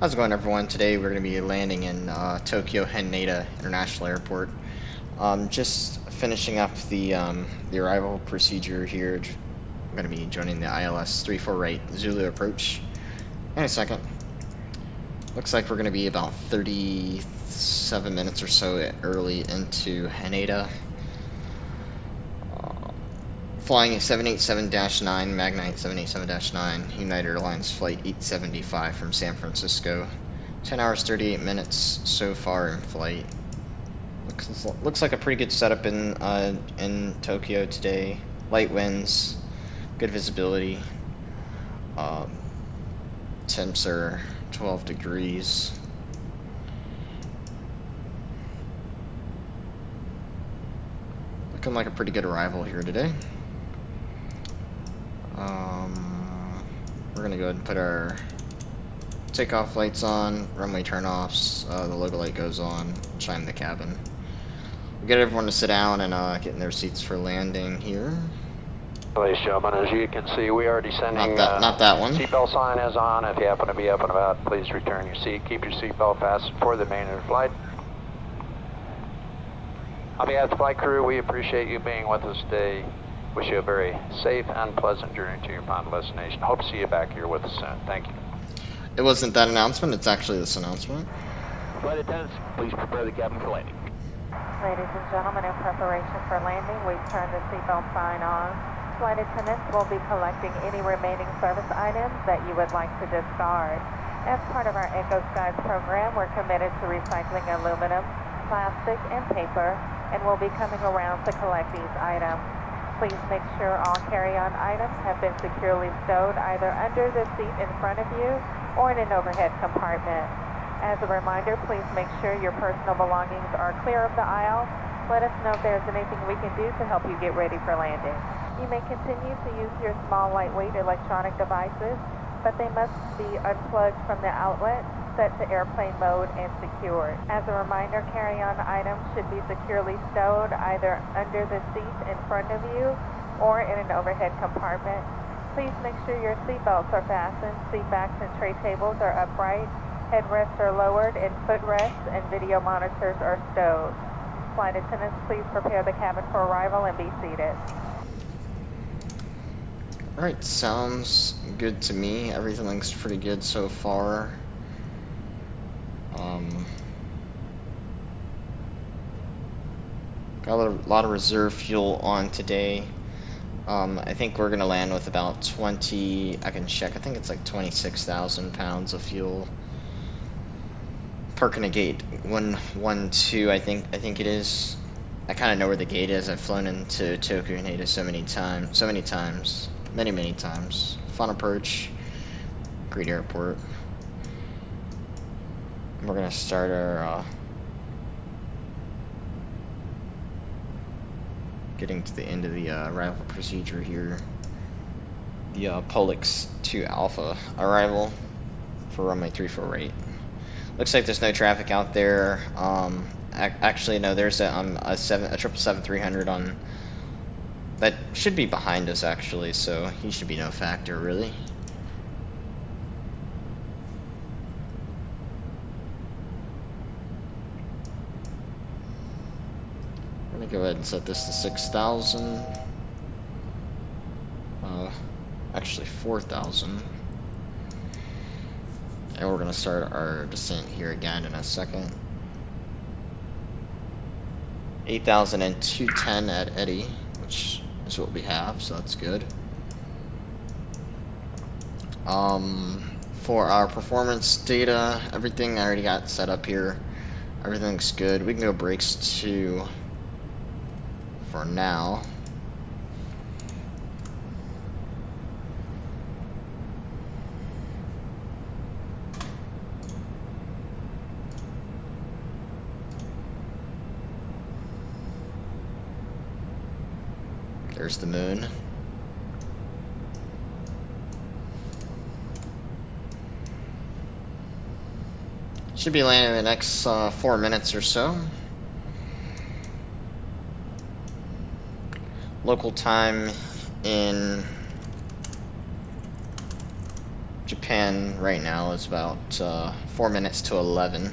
How's it going, everyone? Today we're going to be landing in Tokyo Haneda International Airport. Just finishing up the arrival procedure here. I'm going to be joining the ILS 34 right Zulu approach in a second. Looks like we're going to be about 37 minutes or so early into Haneda. Flying a 787-9, Magknight 787-9, United Airlines Flight 875 from San Francisco. 10 hours, 38 minutes so far in flight. Looks like a pretty good setup in Tokyo today. Light winds, good visibility. Temps are 12 degrees. Looking like a pretty good arrival here today. We're gonna go ahead and put our takeoff lights on, runway turn-offs, the logo light goes on, chime the cabin. We get everyone to sit down and get in their seats for landing here. Ladies and gentlemen, as you can see, we are descending. Not that one. Seatbelt sign is on. If you happen to be up and about, please return your seat. Keep your seatbelt fastened for the remainder of the flight. On behalf of the flight crew, we appreciate you being with us today. Wish you a very safe and pleasant journey to your final destination. Hope to see you back here with us soon. Thank you. It wasn't that announcement, it's actually this announcement. Flight attendants, please prepare the cabin for landing. Ladies and gentlemen, in preparation for landing, we've turned the seatbelt sign on. Flight attendants will be collecting any remaining service items that you would like to discard. As part of our Eco Skies program, we're committed to recycling aluminum, plastic, and paper, and we'll be coming around to collect these items. Please make sure all carry-on items have been securely stowed either under the seat in front of you or in an overhead compartment. As a reminder, please make sure your personal belongings are clear of the aisle. Let us know if there's anything we can do to help you get ready for landing. You may continue to use your small, lightweight electronic devices, but they must be unplugged from the outlet, set to airplane mode, and secured. As a reminder, carry-on items should be securely stowed either under the seat in front of you or in an overhead compartment. Please make sure your seat belts are fastened, seat backs and tray tables are upright, headrests are lowered, and footrests and video monitors are stowed. Flight attendants, please prepare the cabin for arrival and be seated. Alright, sounds good to me. Everything looks pretty good so far. Got a lot of reserve fuel on today. I think we're gonna land with about 20, I can check, I think it's like 26,000 pounds of fuel. Parking a gate 112, I think it is. I kind of know where the gate is. I've flown into Tokyo Haneda many times. Fun approach, great airport. We're gonna start our getting to the end of the arrival procedure here. The Polix 2 Alpha arrival for runway 34 right. Looks like there's no traffic out there. Actually, no, there's a 777-300 on. That should be behind us actually, so he should be no factor really. Go ahead and set this to 6,000. Actually 4,000. And we're gonna start our descent here again in a second. 8,210 at Eddy, which is what we have, so that's good. For our performance data, everything I already got set up here. Everything's good. We can go brakes to. For now. There's the moon. Should be landing in the next 4 minutes or so. Local time in pen right now is about 4 minutes to 11.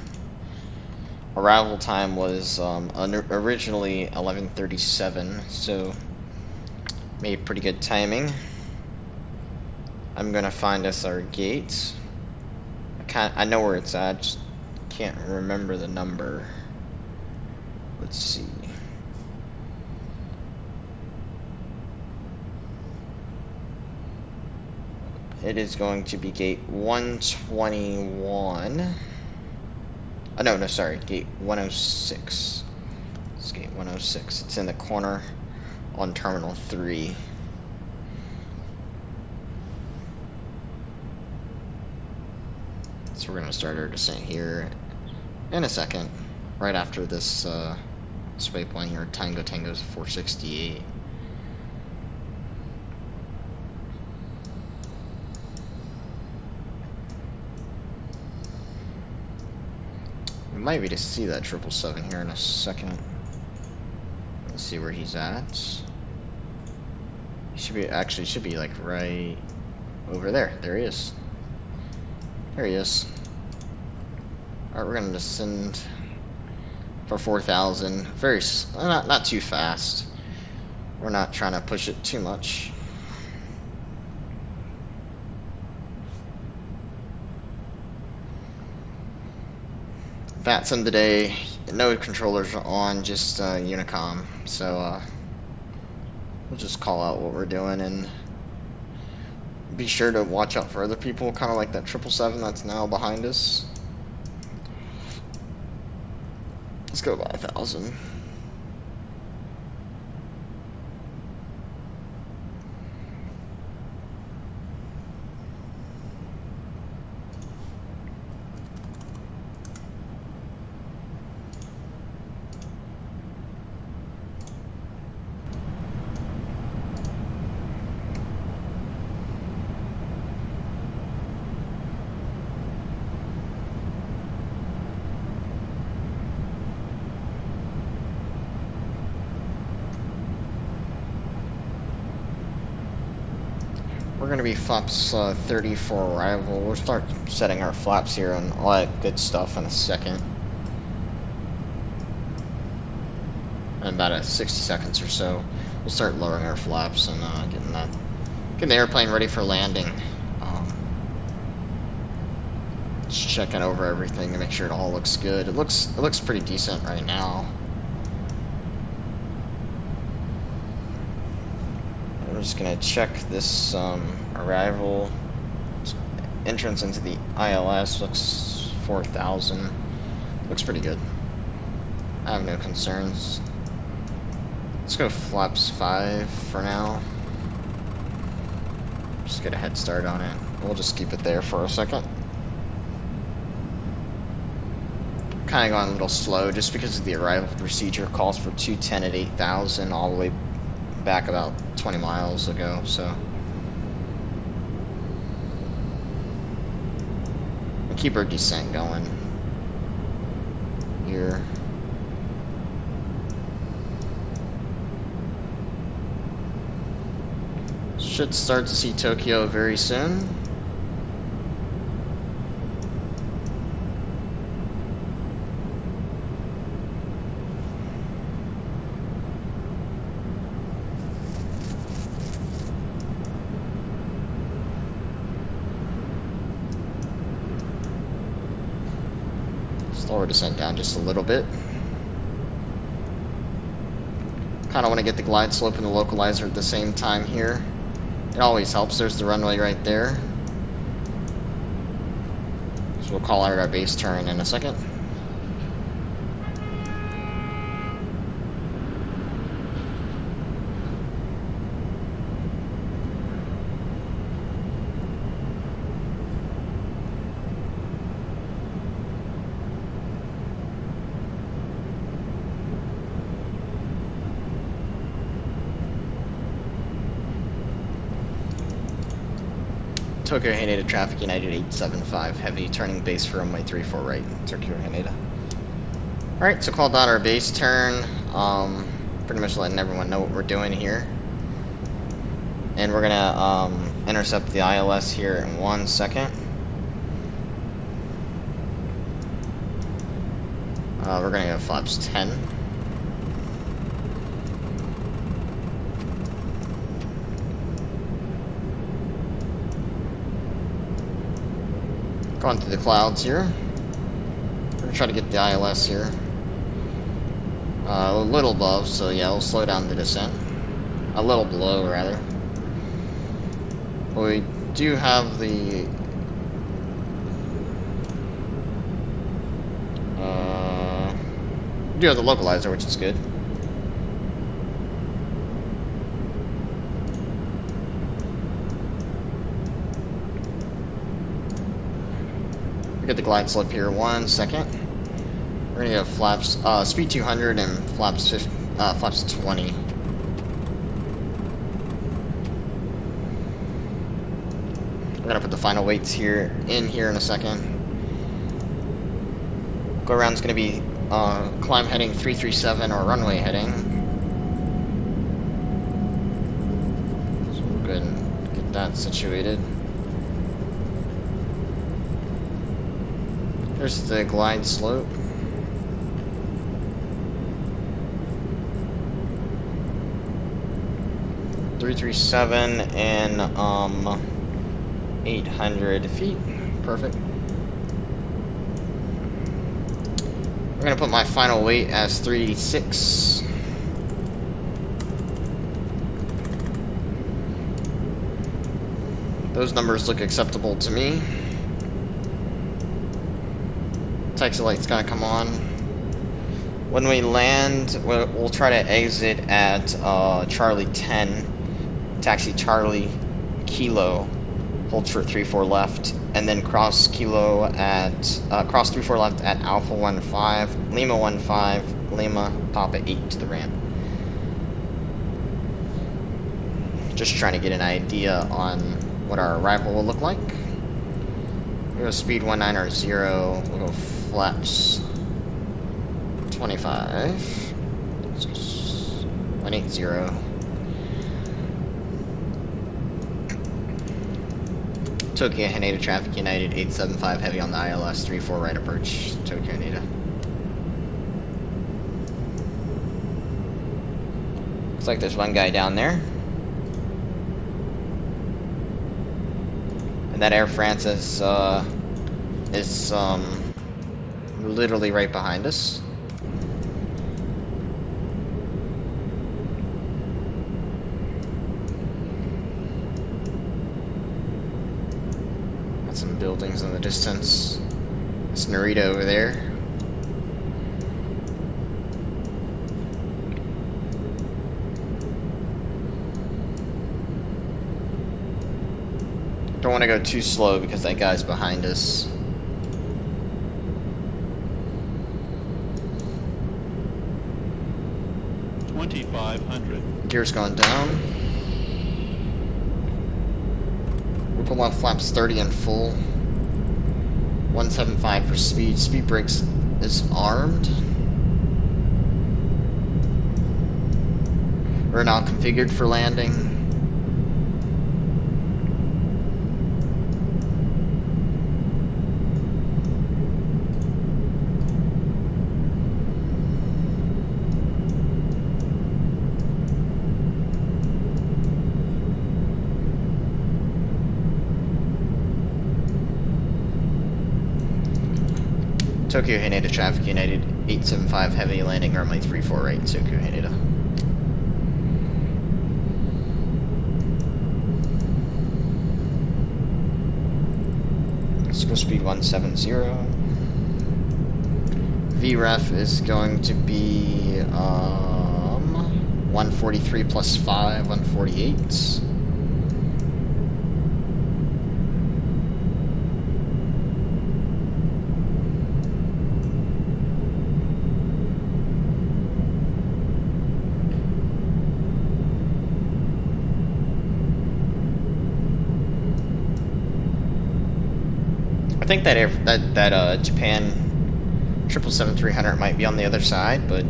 Arrival time was originally 11:37, so made pretty good timing. I'm gonna find us our gate. I know where it's at, just can't remember the number. Let's see. It is going to be gate 121. Oh, no, sorry, gate 106. It's gate 106. It's in the corner on Terminal 3. So we're going to start our descent here in a second, right after this waypoint here, Tango 468. We might be able to see that 777 here in a second. Let's see where he's at. He should be like right over there. There he is. There he is. Alright, we're gonna descend for 4,000. Not too fast. We're not trying to push it too much. VATSIM today, no controllers are on, just Unicom. So we'll just call out what we're doing and be sure to watch out for other people, kind of like that 777 that's now behind us. Let's go by 1,000. We're going to be flaps 30 for arrival. We'll start setting our flaps here and all that good stuff in a second. In about 60 seconds or so, we'll start lowering our flaps and getting the airplane ready for landing. Just checking over everything to make sure it all looks good. It looks pretty decent right now. I'm just gonna check this arrival entrance into the ILS. Looks 4,000. Looks pretty good. I have no concerns. Let's go flaps 5 for now. Just get a head start on it. We'll just keep it there for a second. Kind of going a little slow just because of the arrival procedure calls for 210 at 8,000 all the way back about 20 miles ago, so we'll keep our descent going here. Should start to see Tokyo very soon. Slower descent down just a little bit. Kind of want to get the glide slope and the localizer at the same time here. It always helps. There's the runway right there. So we'll call out our base turn in a second. Tokyo Haneda traffic United 875 heavy turning base for runway 34 right, Tokyo Haneda. Alright, so called out our base turn, pretty much letting everyone know what we're doing here. And we're gonna intercept the ILS here in 1 second. We're gonna go flaps 10. Going through the clouds here. We're gonna try to get the ILS here. A little above, so yeah, we'll slow down the descent. A little below, rather. But we do have the localizer, which is good. Get the glide slope here 1 second. We're gonna go flaps, speed 200 and flaps 20. We're gonna put the final weights here in a second. Go around's gonna be climb heading 337 or runway heading. So we'll go ahead and get that situated. Here's the glide slope. .337 and 800 feet. Perfect. I'm gonna put my final weight as 386. Those numbers look acceptable to me. Taxi light's gonna come on. When we land, we'll try to exit at Charlie 10, taxi Charlie Kilo, hold short 34 left, and then cross Kilo at cross 34 left at Alpha 15, Lima 15, Lima Papa 8 to the ramp. Just trying to get an idea on what our arrival will look like. We'll go speed 190, we'll go flaps 25, 180. Tokyo Haneda traffic United 875 heavy on the ILS 34 right approach Tokyo Haneda. Looks like there's one guy down there. And that Air France is literally right behind us. Got some buildings in the distance. It's Narita over there. Don't want to go too slow because that guy's behind us. Gear's going down. We'll pull off flaps 30 and full. 175 for speed. Speed brakes is armed. We're now configured for landing. Tokyo Haneda traffic United 875 heavy landing runway 34 right Tokyo Haneda. Let's go speed 170. VREF is going to be 143 plus 5, 148. I think that Japan 777-300 might be on the other side, but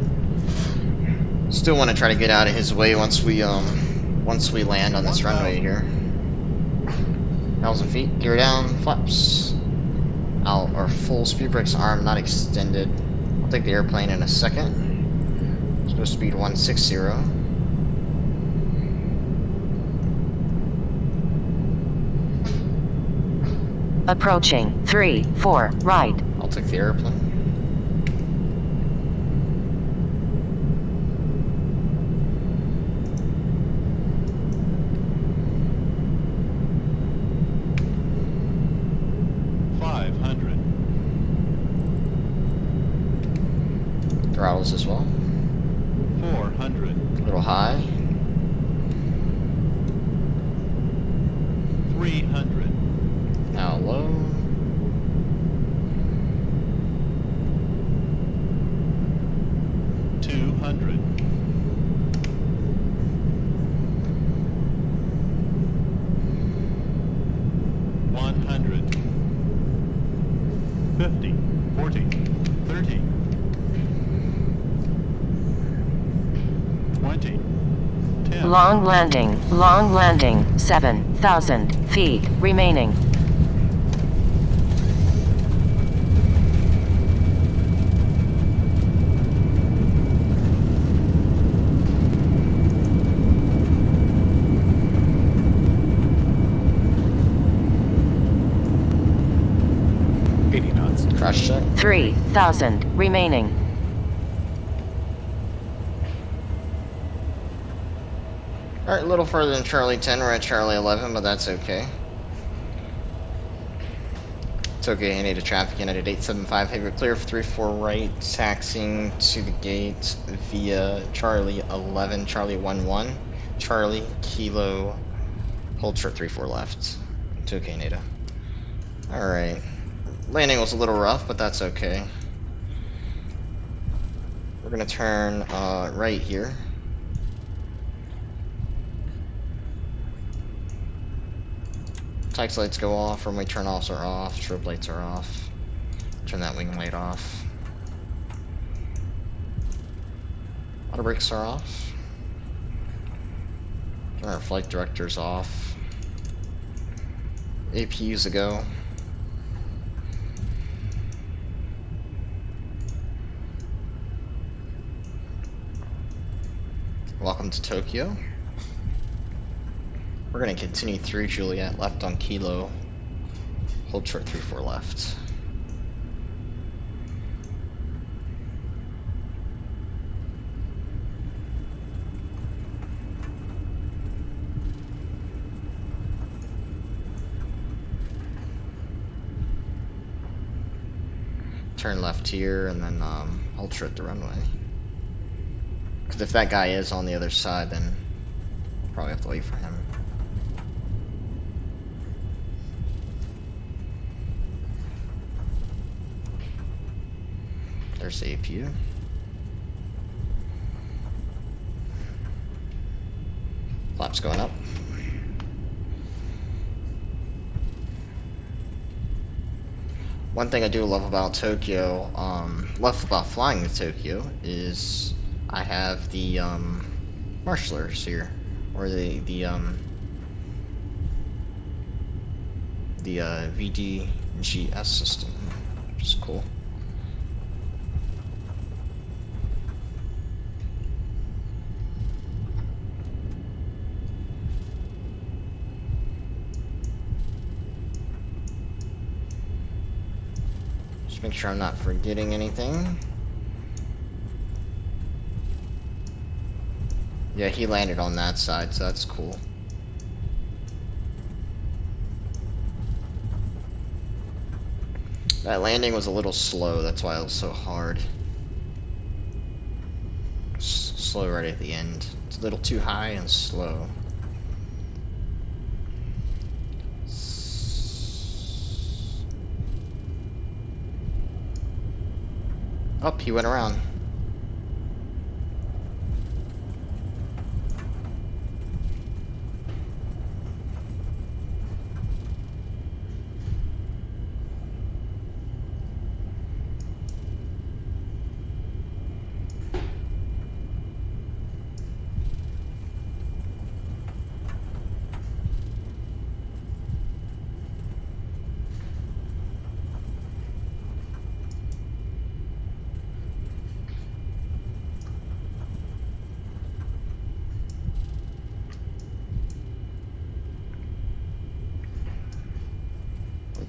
still want to try to get out of his way once we land on this runway here. 1,000 feet, gear down, flaps out, or full speed brakes arm not extended. I'll take the airplane in a second. Let's go speed 160. Approaching 34 right. I'll take the airplane. Throttles as well. 400. A little high. 300. Now low. 200. 100. 50. 40. 30. 20. 10. Long landing, 7,000 feet remaining. Crash check. 3,000 remaining. Alright, a little further than Charlie 10, we're at Charlie 11, but that's okay. Tokyo Haneda traffic United 875, heavy clear for 34 right, taxiing to the gate via Charlie 11, Charlie 11, Charlie, Kilo, hold short 34 left, Tokyo Haneda. Alright, landing was a little rough, but that's okay. We're gonna turn right here. Taxi lights go off, runway turn-offs are off, strobe lights are off. Turn that wing light off. Auto brakes are off. Turn our flight directors off. APUs a go. Welcome to Tokyo. We're going to continue through Juliet, left on Kilo, hold short 34 left. Turn left here and then hold short the runway. Because if that guy is on the other side, then we'll probably have to wait for him. There's the APU. Flaps going up. One thing I do love about Tokyo, love about flying to Tokyo, is I have the marshalers here, or the VDGS system, which is cool. Just make sure I'm not forgetting anything. Yeah, he landed on that side, so that's cool. That landing was a little slow, that's why it was so hard. Slow right at the end. It's a little too high and slow. Oh, he went around.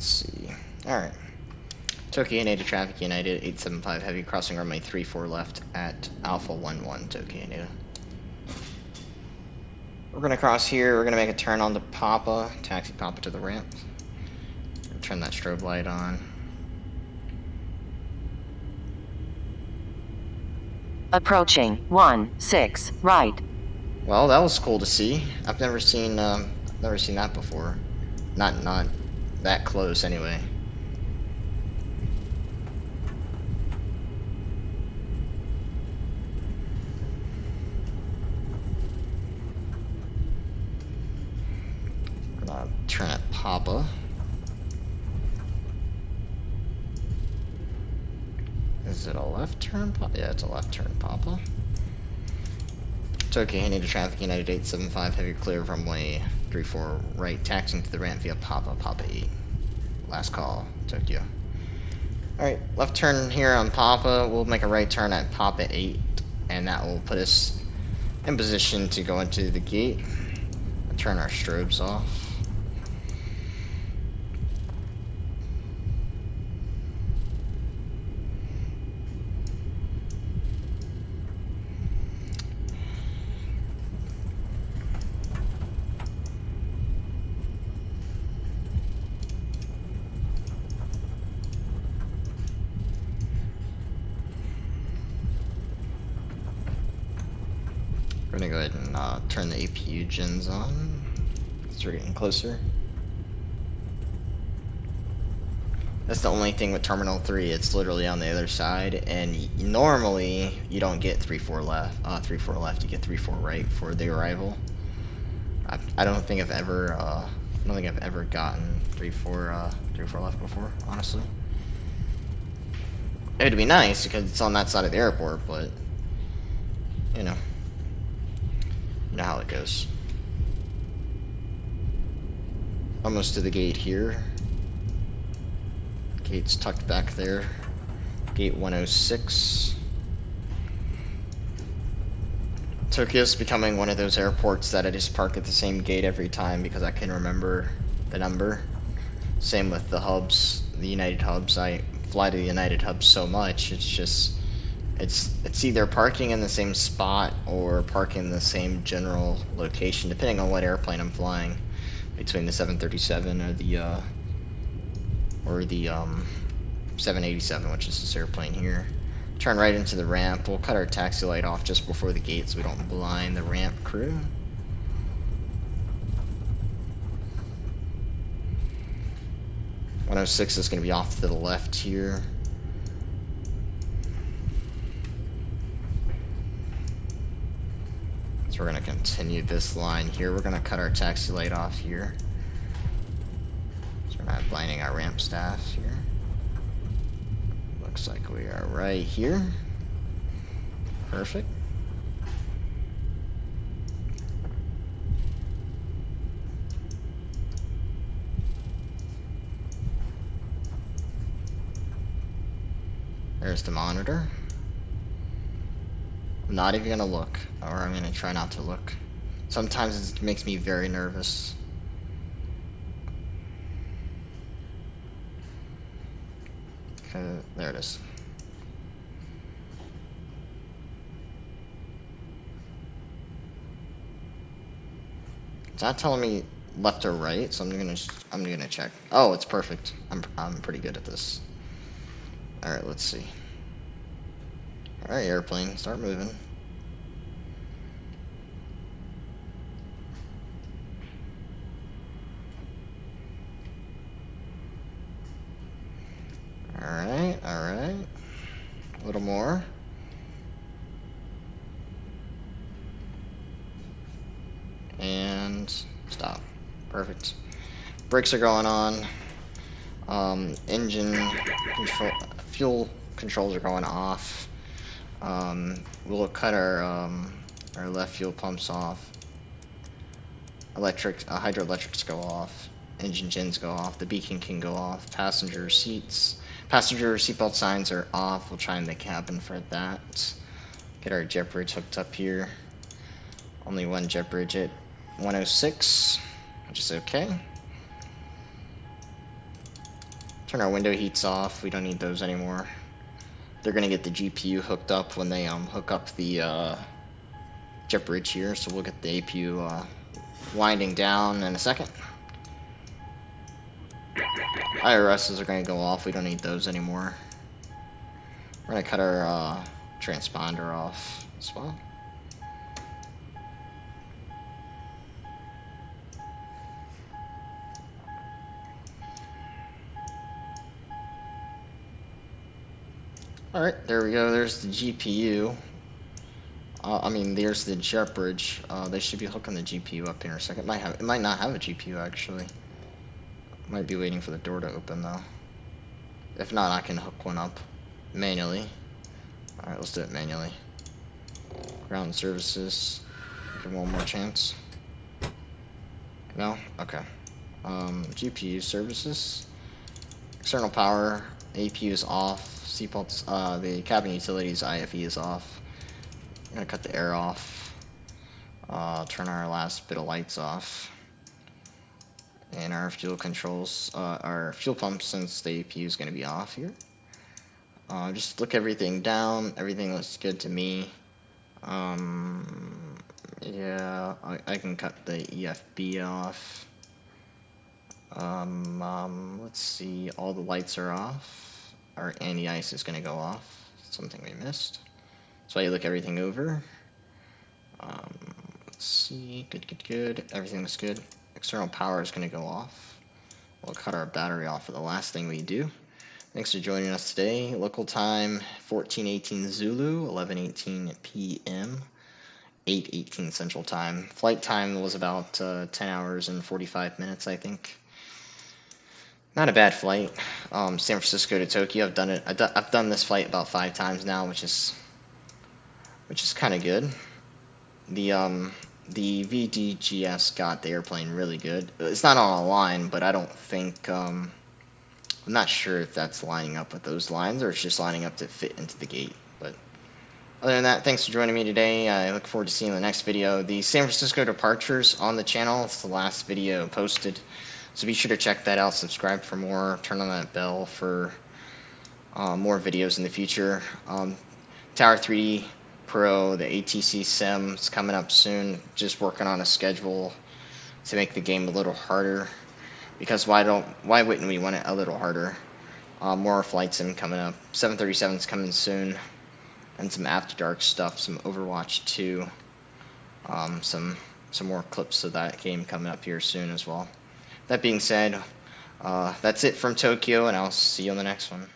Let's see. Alright. Tokyo Haneda Traffic United 875 Heavy crossing runway 34 left at Alpha 11 Tokyo Haneda. We're gonna cross here, we're gonna make a turn onto Papa, taxi Papa to the ramp. Turn that strobe light on. Approaching 16 right. Well, that was cool to see. I've never seen that before. Not that close anyway. Turn at Papa. Is it a left turn, Papa? Yeah, it's a left turn, Papa. Tokyo Haneda Traffic United 875 Heavy clear runway 34 right, taxiing to the ramp via Papa, Papa 8. Last call, Tokyo. Alright, left turn here on Papa. We'll make a right turn at Papa 8, and that will put us in position to go into the gate. Turn our strobes off. We're gonna go ahead and turn the APU gens on, because we're getting closer. That's the only thing with Terminal 3, it's literally on the other side, and normally you don't get 3-4 left, you get 3-4 right for the arrival. I don't think I've ever, gotten 3-4 left before, honestly. It'd be nice, because it's on that side of the airport, but, you know how it goes. Almost to the gate here. Gate's tucked back there. Gate 106. Tokyo's becoming one of those airports that I just park at the same gate every time because I can remember the number. Same with the hubs, the United hubs. I fly to the United hubs so much, it's just it's either parking in the same spot or parking in the same general location, depending on what airplane I'm flying, between the 737 or the 787, which is this airplane here. Turn right into the ramp. We'll cut our taxi light off just before the gate so we don't blind the ramp crew. .106 is going to be off to the left here. So we're going to continue this line here. We're going to cut our taxi light off here. So we're not blinding our ramp staff here. Looks like we are right here. Perfect. There's the monitor. I'm not even gonna look, or I'm gonna try not to look. Sometimes it makes me very nervous. Okay, there it is. It's not telling me left or right, so I'm gonna check. Oh, it's perfect. I'm pretty good at this. All right, let's see. All right, airplane, start moving. All right. A little more. And stop. Perfect. Brakes are going on. Engine control, fuel controls are going off. We'll cut our left fuel pumps off. Hydroelectrics go off. Engine gens go off. The beacon can go off. Passenger seatbelt signs are off. We'll try in the cabin for that. Get our jet bridge hooked up here. Only one jet bridge at 106, which is okay. Turn our window heats off. We don't need those anymore. They're gonna get the GPU hooked up when they hook up the jet bridge here, so we'll get the APU winding down in a second. IRSs are gonna go off. We don't need those anymore. We're gonna cut our transponder off as well. Alright, there we go. There's the GPU. There's the jet bridge. They should be hooking the GPU up here in a second. It might not have a GPU actually. Might be waiting for the door to open though. If not, I can hook one up manually. Alright, let's do it manually. Ground services. Give one more chance. No? Okay. GPU services. External power. APU is off. Seatbelts, the cabin utilities IFE is off. I'm gonna cut the air off. Turn our last bit of lights off. And our fuel controls, our fuel pump, since the APU is gonna be off here. Just look everything down. Everything looks good to me. Yeah, I can cut the EFB off. Let's see, all the lights are off. Our anti-ice is gonna go off. Something we missed. So I look everything over. Let's see, good. Everything looks good. External power is gonna go off. We'll cut our battery off for the last thing we do. Thanks for joining us today. Local time 14:18 Zulu, 11:18 p.m., 8:18 Central Time. Flight time was about 10 hours and 45 minutes, I think. Not a bad flight. San Francisco to Tokyo. I've done it. I've done this flight about 5 times now, which is kind of good. The VDGS got the airplane really good. It's not on a line, but I don't think I'm not sure if that's lining up with those lines or it's just lining up to fit into the gate. But other than that, thanks for joining me today. I look forward to seeing the next video. The San Francisco departures on the channel. It's the last video posted. So be sure to check that out, subscribe for more, turn on that bell for more videos in the future. Tower 3D Pro, the ATC Sim is coming up soon. Just working on a schedule to make the game a little harder. Because why wouldn't we want it a little harder? More flight sim coming up. 737's coming soon. And some After Dark stuff, some Overwatch 2. Some more clips of that game coming up here soon as well. That being said, that's it from Tokyo, and I'll see you on the next one.